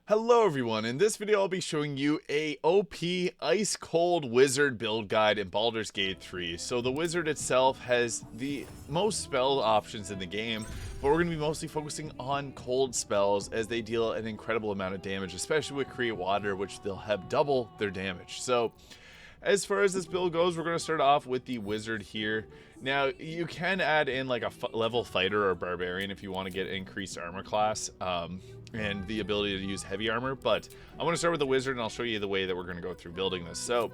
Hello everyone, in this video I'll be showing you a OP Ice Cold Wizard build guide in Baldur's Gate 3. So the wizard itself has the most spell options in the game, but we're going to be mostly focusing on cold spells as they deal an incredible amount of damage, especially with Create Water, which they'll have double their damage. So as far as this build goes, we're going to start off with the wizard here. Now, you can add in like a level fighter or barbarian if you want to get increased armor class and the ability to use heavy armor, but I'm going to start with the wizard and I'll show you the way that we're going to go through building this. So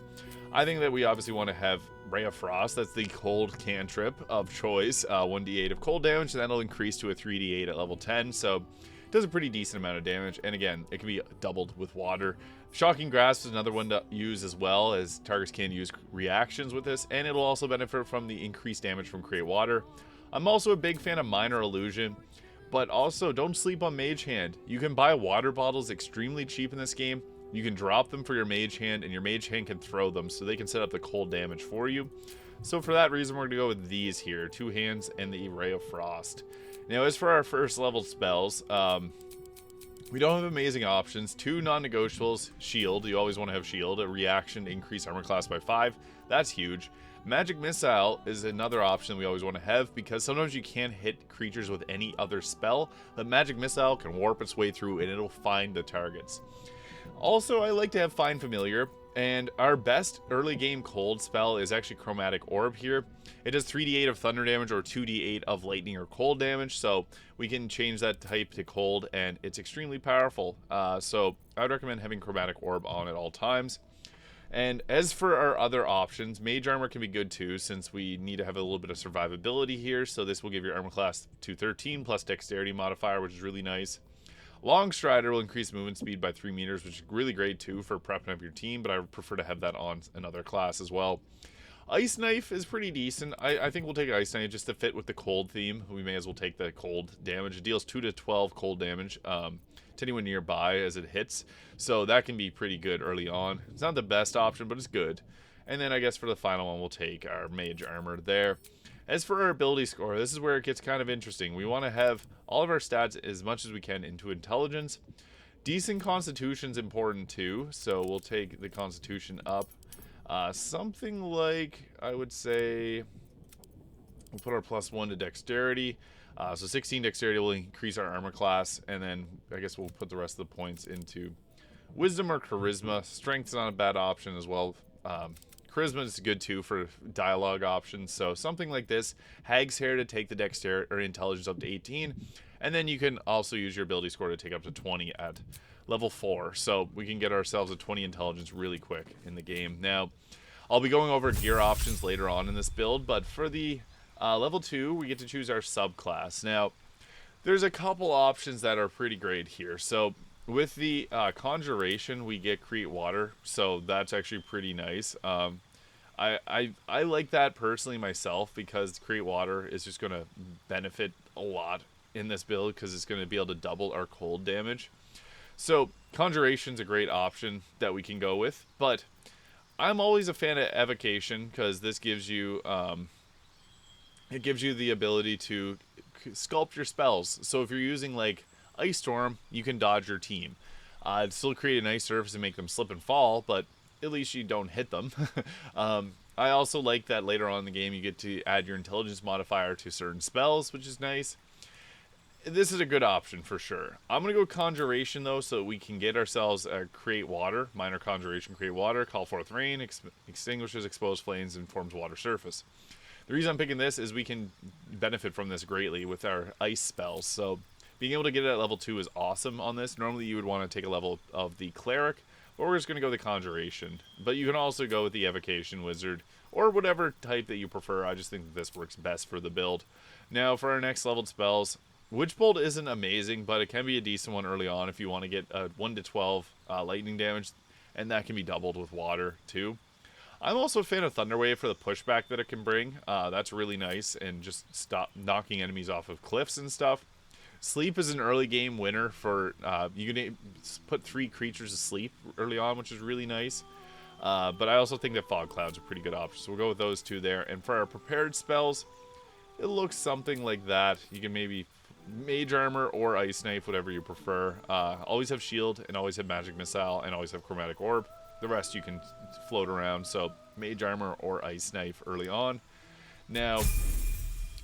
I think that we obviously want to have Ray of Frost. That's the cold cantrip of choice, 1d8 of cold damage, and that'll increase to a 3d8 at level 10. So it does a pretty decent amount of damage, and again, it can be doubled with water. Shocking Grasp is another one to use as well, as targets can use reactions with this, and it'll also benefit from the increased damage from Create Water. I'm also a big fan of Minor Illusion, but also don't sleep on Mage Hand. You can buy water bottles extremely cheap in this game. You can drop them for your Mage Hand, and your Mage Hand can throw them, so they can set up the cold damage for you. So for that reason, we're going to go with these here, Two Hands and the Ray of Frost. Now, as for our first level spells, we don't have amazing options. Two non-negotiables, Shield. You always want to have Shield. A reaction to increase armor class by 5. That's huge. Magic Missile is another option we always want to have because sometimes you can't hit creatures with any other spell. The Magic Missile can warp its way through and it'll find the targets. Also, I like to have Find Familiar. And our best early game cold spell is actually Chromatic Orb here. It does 3d8 of thunder damage or 2d8 of lightning or cold damage, so we can change that type to cold, and it's extremely powerful. So I would recommend having Chromatic Orb on at all times. And as for our other options, Mage Armor can be good too, since we need to have a little bit of survivability here. So this will give your armor class to 13 plus Dexterity modifier, which is really nice. Long Strider will increase movement speed by 3 meters, which is really great too for prepping up your team, but I would prefer to have that on another class as well. Ice Knife is pretty decent. I think we'll take Ice Knife just to fit with the cold theme. We may as well take the cold damage. It deals 2 to 12 cold damage to anyone nearby as it hits, so that can be pretty good early on. It's not the best option, but it's good. And then I guess for the final one, we'll take our Mage Armor there. As for our ability score, this is where it gets kind of interesting. We want to have all of our stats as much as we can into intelligence. Decent constitution's important too, so we'll take the constitution up. Something like, I would say, we'll put our +1 to dexterity. So 16 dexterity will increase our armor class, and then I guess we'll put the rest of the points into wisdom or charisma. Strength's not a bad option as well. Charisma is good too for dialogue options, so something like this. Hag's Hair to take the dexterity or intelligence up to 18, and then you can also use your ability score to take up to 20 at level 4, so we can get ourselves a 20 intelligence really quick in the game. Now, I'll be going over gear options later on in this build, but for the level 2, we get to choose our subclass. Now, there's a couple options that are pretty great here. So with the Conjuration, we get Create Water, so that's actually pretty nice. I like that personally myself because Create Water is just going to benefit a lot in this build because it's going to be able to double our cold damage. So Conjuration's a great option that we can go with, but I'm always a fan of Evocation because this gives you it gives you the ability to sculpt your spells. So if you're using like Ice Storm, you can dodge your team. It'd still create a nice surface and make them slip and fall, but at least you don't hit them. I also like that later on in the game you get to add your intelligence modifier to certain spells, which is nice. This is a good option for sure. I'm going to go Conjuration though, so we can get ourselves a Create Water, Minor Conjuration, Create Water, Call Forth Rain, extinguishes exposed flames, and forms water surface. The reason I'm picking this is we can benefit from this greatly with our ice spells, so being able to get it at level 2 is awesome on this. Normally you would want to take a level of the Cleric, but we're just going to go the Conjuration. But you can also go with the Evocation Wizard, or whatever type that you prefer. I just think that this works best for the build. Now for our next leveled spells, Witch Bolt isn't amazing, but it can be a decent one early on if you want to get a 1 to 12 lightning damage, and that can be doubled with water too. I'm also a fan of Thunderwave for the pushback that it can bring. That's really nice, and just stop knocking enemies off of cliffs and stuff. Sleep is an early game winner for, you can put 3 creatures to sleep early on, which is really nice. But I also think that Fog Cloud's a pretty good option, so we'll go with those 2 there. And for our prepared spells, it looks something like that. You can maybe Mage armor or ice knife, whatever you prefer. Always have shield and always have magic missile and always have chromatic orb. The rest you can float around. So mage armor or ice knife early on. Now,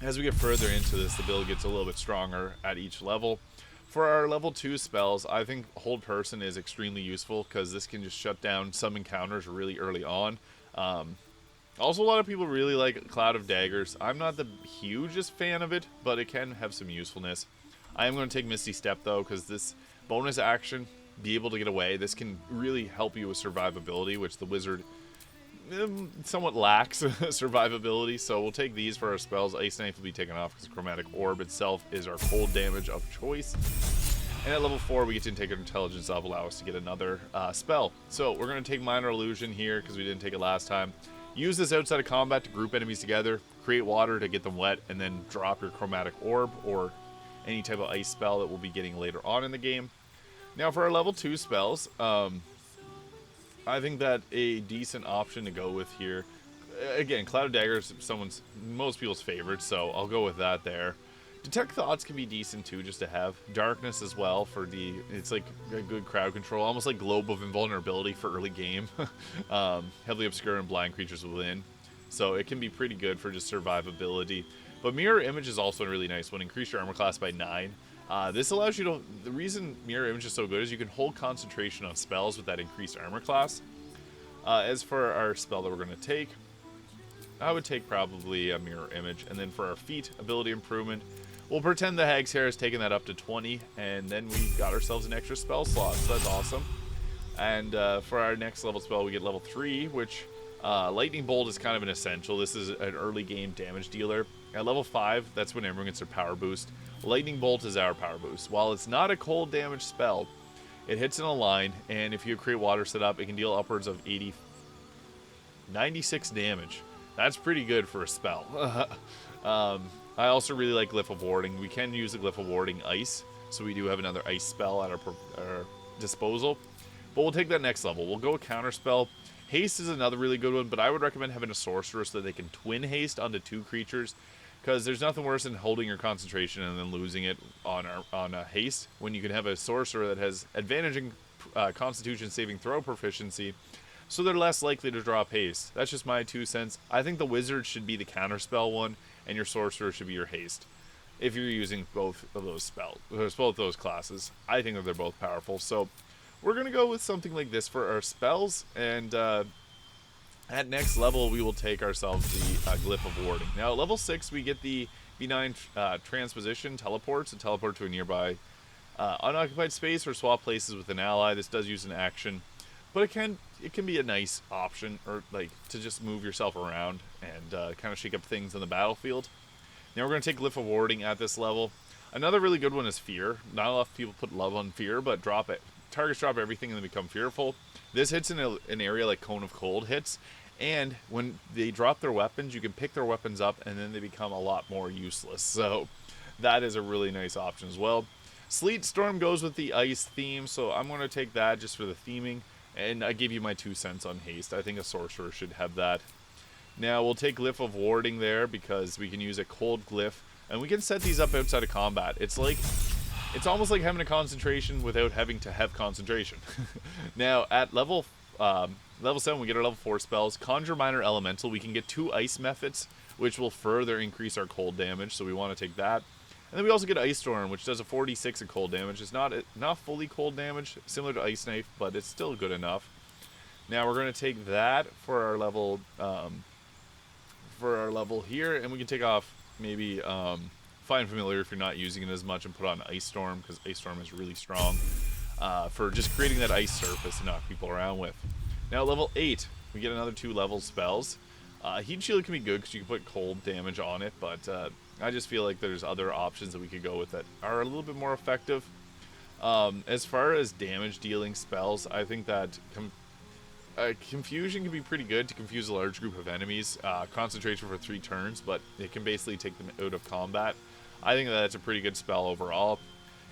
as we get further into this, the build gets a little bit stronger at each level. For our level 2 spells, I think Hold Person is extremely useful because this can just shut down some encounters really early on. Also, a lot of people really like Cloud of Daggers. I'm not the hugest fan of it, but it can have some usefulness. I am going to take Misty Step, though, because this bonus action, be able to get away, this can really help you with survivability, which the wizard somewhat lacks survivability. So we'll take these for our spells. Ice Knife will be taken off because Chromatic Orb itself is our cold damage of choice. And at level 4, we get to take an intelligence up, allow us to get another spell. So we're going to take Minor Illusion here because we didn't take it last time. Use this outside of combat to group enemies together, create water to get them wet, and then drop your Chromatic Orb or any type of ice spell that we'll be getting later on in the game. Now for our level 2 spells, I think that a decent option to go with here, again, Cloud of Daggers is most people's favorite, so I'll go with that there. Detect Thoughts can be decent too, just to have. Darkness as well for it's like a good crowd control, almost like Globe of Invulnerability for early game. Heavily obscure and blind creatures within, so it can be pretty good for just survivability. But Mirror Image is also a really nice one. Increase your armor class by 9. This allows you to, the reason Mirror Image is so good is you can hold concentration on spells with that increased armor class. As for our spell that we're going to take, I would take probably a Mirror Image. And then for our feat ability improvement, we'll pretend the Hag's Hair has taken that up to 20, and then we got ourselves an extra spell slot, so that's awesome. And for our next level spell, we get level 3, which Lightning Bolt is kind of an essential. This is an early game damage dealer. At level 5, that's when everyone gets their power boost. Lightning Bolt is our power boost. While it's not a cold damage spell, it hits in a line, and if you create water set up, it can deal upwards of 96 damage. That's pretty good for a spell. I also really like Glyph of Warding. We can use the Glyph of Warding Ice, so we do have another ice spell at our disposal. But we'll take that next level. We'll go a counter spell. Haste is another really good one, but I would recommend having a sorcerer so that they can twin haste onto 2 creatures, because there's nothing worse than holding your concentration and then losing it on a haste, when you can have a sorcerer that has advantage in Constitution saving throw proficiency, so they're less likely to drop haste. That's just my 2 cents. I think the wizard should be the counter spell one, and your sorcerer should be your haste. If you're using both of those spells, both those classes, I think that they're both powerful. So we're gonna go with something like this for our spells, and at next level we will take ourselves the Glyph of Warding. Now at level 6 we get the B9 Transposition Teleport, so teleport to a nearby unoccupied space or swap places with an ally. This does use an action, but it can be a nice option, or like to just move yourself around and kind of shake up things on the battlefield. Now we're going to take Glyph of Warding at this level. Another really good one is Fear. Not a lot of people put love on Fear, but drop it. Targets drop everything and they become fearful. This hits in an area like Cone of Cold hits, and when they drop their weapons, you can pick their weapons up and then they become a lot more useless. So that is a really nice option as well. Sleet Storm goes with the ice theme, so I'm going to take that just for the theming. And I give you my 2 cents on haste. I think a sorcerer should have that. Now we'll take Glyph of Warding there because we can use a cold glyph, and we can set these up outside of combat. It's almost like having a concentration without having to have concentration. Now at level 7 we get our level 4 spells. Conjure Minor Elemental. We can get 2 ice methods, which will further increase our cold damage, so we want to take that. And then we also get Ice Storm, which does a 46 of cold damage. It's not fully cold damage, similar to Ice Knife, but it's still good enough. Now we're going to take that for our level here, and we can take off maybe Find Familiar if you're not using it as much, and put on Ice Storm, because Ice Storm is really strong for just creating that ice surface to knock people around with. Now at level 8, we get another 2 level spells. Heat Shield can be good because you can put cold damage on it, but I just feel like there's other options that we could go with that are a little bit more effective. As far as damage dealing spells, I think that Confusion can be pretty good to confuse a large group of enemies. Concentration for 3 turns, but it can basically take them out of combat. I think that's a pretty good spell overall.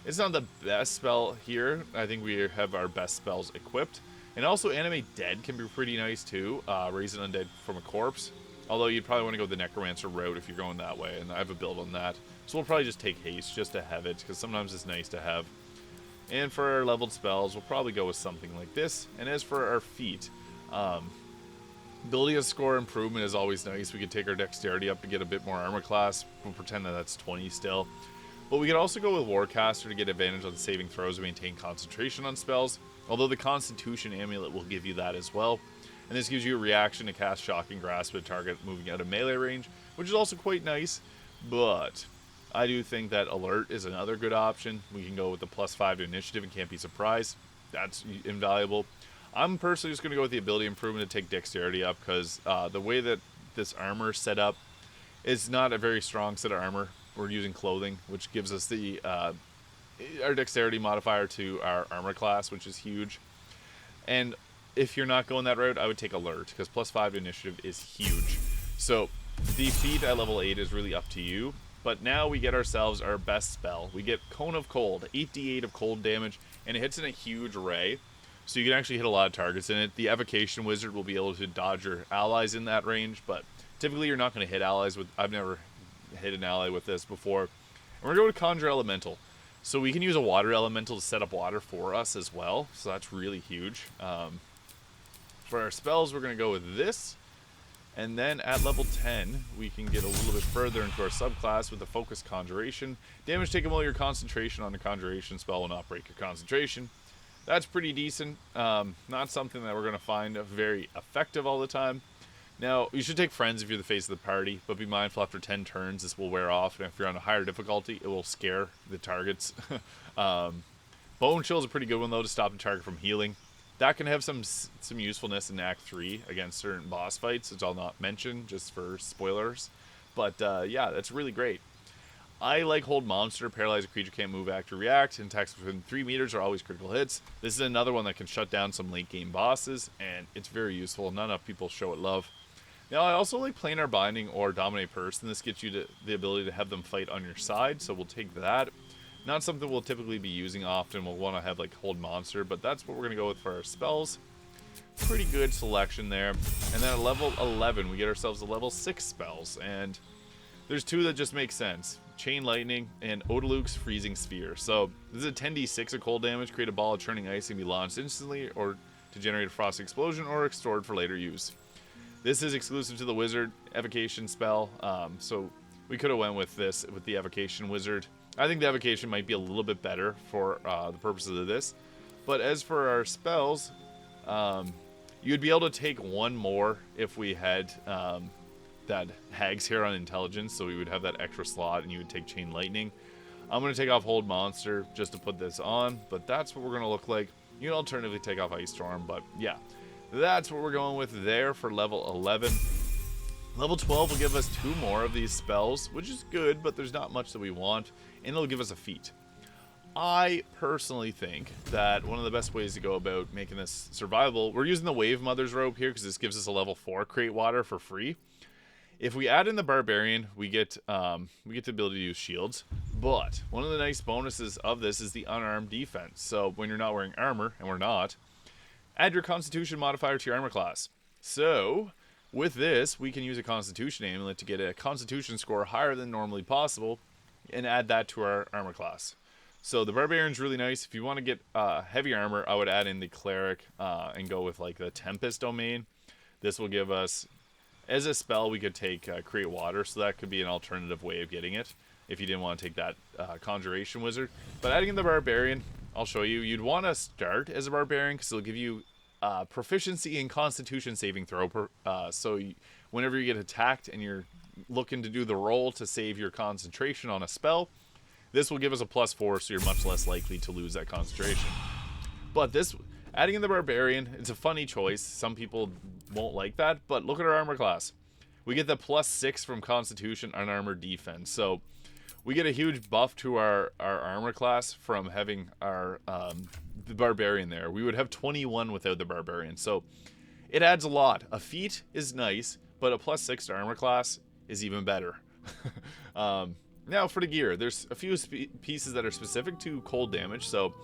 It's not the best spell here. I think we have our best spells equipped. And also Animate Dead can be pretty nice too. Raise an undead from a corpse. Although you'd probably want to go the Necromancer route if you're going that way, and I have a build on that. So we'll probably just take haste just to have it, because sometimes it's nice to have. And for our leveled spells, we'll probably go with something like this. And as for our feat, ability to score improvement is always nice. We could take our dexterity up to get a bit more armor class. We'll pretend that that's 20 still. But we could also go with Warcaster to get advantage on saving throws and maintain concentration on spells. Although the Constitution Amulet will give you that as well. And this gives you a reaction to cast Shocking Grasp at a target moving out of melee range, which is also quite nice. But I do think that Alert is another good option. We can go with the +5 to initiative and can't be surprised. That's invaluable. I'm personally just going to go with the ability improvement to take dexterity up, because the way that this armor is set up is not a very strong set of armor. We're using clothing, which gives us the our dexterity modifier to our armor class, which is huge. And if you're not going that route, I would take Alert, because +5 to initiative is huge. So the feat at level 8 is really up to you. But now we get ourselves our best spell. We get Cone of Cold, 8d8 of cold damage, and it hits in a huge array. So you can actually hit a lot of targets in it. The Evocation Wizard will be able to dodge your allies in that range, but typically you're not going to hit allies with... I've never hit an ally with this before. And we're going to Conjure Elemental. So we can use a Water Elemental to set up water for us as well. So that's really huge. For our spells, we're going to go with this. And then at level 10, we can get a little bit further into our subclass with the Focus Conjuration. Damage taken while your concentration on a conjuration spell will not break your concentration. That's pretty decent. Not something that we're going to find very effective all the time. Now, you should take friends if you're the face of the party, but be mindful after 10 turns this will wear off, and if you're on a higher difficulty, it will scare the targets. Bone Chill is a pretty good one, though, to stop the target from healing. That can have some usefulness in Act 3 against certain boss fights, which I'll not mention, just for spoilers. But, yeah, that's really great. I like Hold Monster. Paralyze a creature can't move, act, or react, and attacks within 3 meters are always critical hits. This is another one that can shut down some late-game bosses, and it's very useful. Not enough people show it love. Now, I also like Planar Binding or Dominate Person. This gets you the ability to have them fight on your side, so we'll take that. Not something we'll typically be using often. We'll want to have, like, Hold Monster, but that's what we're going to go with for our spells. Pretty good selection there. And then at level 11, we get ourselves a level 6 spells, and there's 2 that just make sense. Chain Lightning and Odaluk's Freezing Sphere. So this is a 10d6 of cold damage. Create a ball of churning ice and be launched instantly, or to generate a frost explosion, or stored for later use. This is exclusive to the Wizard Evocation spell, so we could have went with this with the Evocation Wizard. I think the Evocation might be a little bit better for the purposes of this. But as for our spells, you'd be able to take one more if we had that Hags here on Intelligence, so we would have that extra slot, and you would take Chain Lightning. I'm going to take off Hold Monster just to put this on, but that's what we're going to look like. You can alternatively take off Ice Storm, but yeah, that's what we're going with there for level 11. Level 12 will give us 2 more of these spells, which is good, but there's not much that we want, and it'll give us a feat. I personally think that one of the best ways to go about making this survivable, we're using the Wave Mother's Robe here because this gives us a level 4 Create Water for free. If we add in the Barbarian, we get the ability to use shields. But one of the nice bonuses of this is the unarmed defense. So when you're not wearing armor, and we're not, add your Constitution modifier to your armor class. So with this, we can use a Constitution amulet to get a Constitution score higher than normally possible, and add that to our armor class. So the Barbarian's really nice. If you want to get heavy armor, I would add in the Cleric and go with like the Tempest domain. This will give us, as a spell, we could take Create Water, so that could be an alternative way of getting it if you didn't want to take that Conjuration Wizard. But adding in the Barbarian, I'll show you. You'd want to start as a Barbarian because it'll give you proficiency in Constitution saving throw. Whenever you get attacked and you're looking to do the roll to save your concentration on a spell, this will give us a +4, so you're much less likely to lose that concentration. But this, adding in the Barbarian, it's a funny choice. Some people won't like that, but look at our armor class. We get the +6 from Constitution on armor defense. So we get a huge buff to our armor class from having our the Barbarian there. We would have 21 without the Barbarian. So it adds a lot. A feat is nice, but a +6 to armor class is even better. Now for the gear, there's a few pieces that are specific to cold damage. So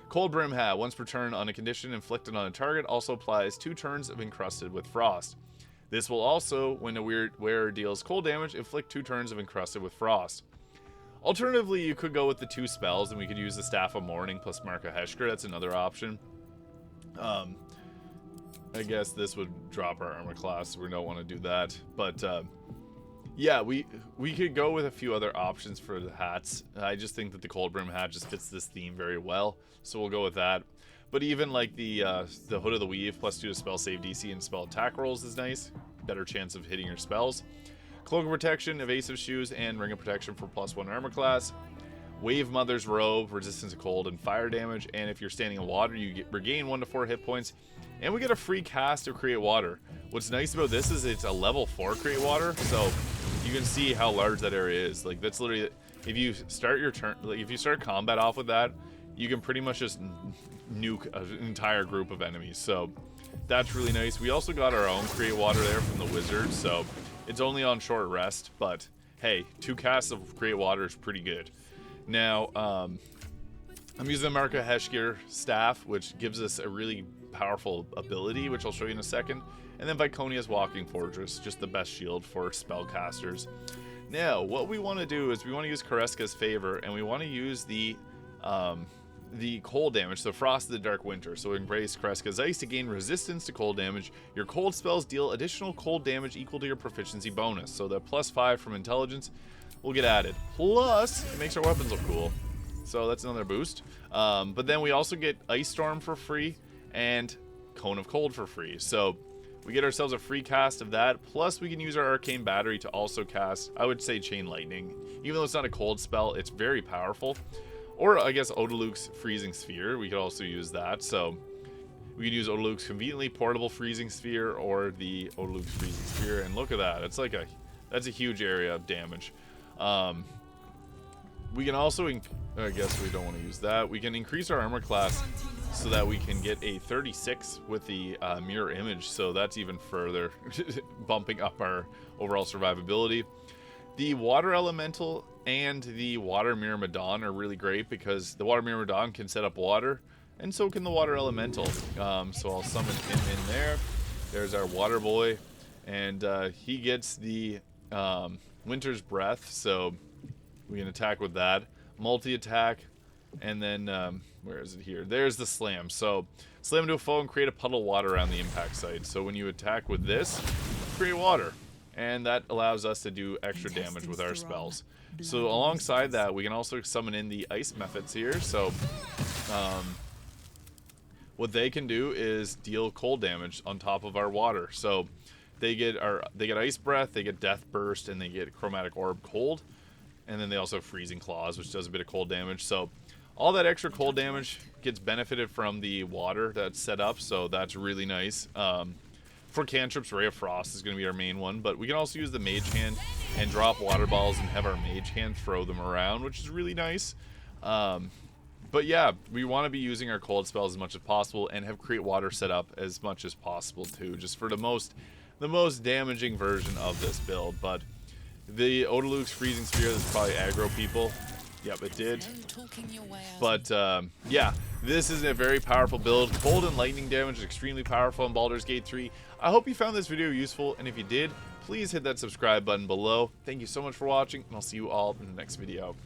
Cold Brim Hat, once per turn on a condition inflicted on a target, also applies 2 turns of Encrusted with Frost. This will also, when a wearer deals cold damage, inflict 2 turns of Encrusted with Frost. Alternatively, you could go with the 2 spells, and we could use the Staff of Mourning plus Mark of Heshker. That's another option. I guess this would drop our armor class. We don't want to do that. But, yeah, we could go with a few other options for the hats. I just think that the Cold Brim hat just fits this theme very well. So we'll go with that. But even like the Hood of the Weave +2 to spell save DC and spell attack rolls is nice. Better chance of hitting your spells. Cloak of Protection, Evasive Shoes, and Ring of Protection for +1 armor class. Wave Mother's Robe, resistance to cold and fire damage, and if you're standing in water, you regain 1 to 4 hit points, and we get a free cast of Create Water. What's nice about this is it's a level 4 Create Water, so you can see how large that area is. Like, that's literally, if you start your turn, like if you start combat off with that, you can pretty much just nuke an entire group of enemies. So that's really nice. We also got our own Create Water there from the wizard, so it's only on short rest, but hey, 2 casts of Create Water is pretty good. Now, I'm using the Mark of Heshker staff, which gives us a really powerful ability, which I'll show you in a second. And then Viconia's Walking Fortress, just the best shield for spellcasters. Now, what we want to do is we want to use Kareska's Favor, and we want to use the cold damage, so Frost of the Dark Winter. So embrace Kareska's Ice to gain resistance to cold damage. Your cold spells deal additional cold damage equal to your proficiency bonus. So the +5 from intelligence will get added. Plus, it makes our weapons look cool. So that's another boost. But then we also get Ice Storm for free and Cone of Cold for free. So we get ourselves a free cast of that. Plus, we can use our Arcane Battery to also cast, I would say, Chain Lightning. Even though it's not a cold spell, it's very powerful. Or, I guess, Odaluk's Freezing Sphere. We could also use that. So we could use Odaluk's Conveniently Portable Freezing Sphere or the Odaluk's Freezing Sphere. And look at that. It's like that's a huge area of damage. We can also, I guess we don't want to use that. We can increase our armor class so that we can get a 36 with the mirror image. So that's even further bumping up our overall survivability. The Water Elemental and the Water Mirror Madon are really great because the Water Mirror Madon can set up water, and so can the Water Elemental. So I'll summon him in there. There's our Water Boy, and he gets the Winter's Breath, so we can attack with that. Multi-attack, and then, where is it here? There's the Slam. So, slam into a foe and create a puddle of water around the impact site. So when you attack with this, create water. And that allows us to do extra damage with our spells. So alongside that, we can also summon in the ice methods here. So, what they can do is deal cold damage on top of our water. So, they get Ice Breath, they get Death Burst, and they get Chromatic Orb Cold. And then they also have Freezing Claws, which does a bit of cold damage. So all that extra cold damage gets benefited from the water that's set up, so that's really nice. For cantrips, Ray of Frost is going to be our main one, but we can also use the Mage Hand and drop water balls and have our Mage Hand throw them around, which is really nice. But yeah, we want to be using our cold spells as much as possible and have Create Water set up as much as possible too, just for the most damaging version of this build. But the Odaluk's Freezing Sphere is probably aggro people. Yep, it did. But yeah, this is a very powerful build. Cold and lightning damage is extremely powerful in Baldur's Gate 3. I hope you found this video useful, and if you did, please hit that subscribe button below. Thank you so much for watching, and I'll see you all in the next video.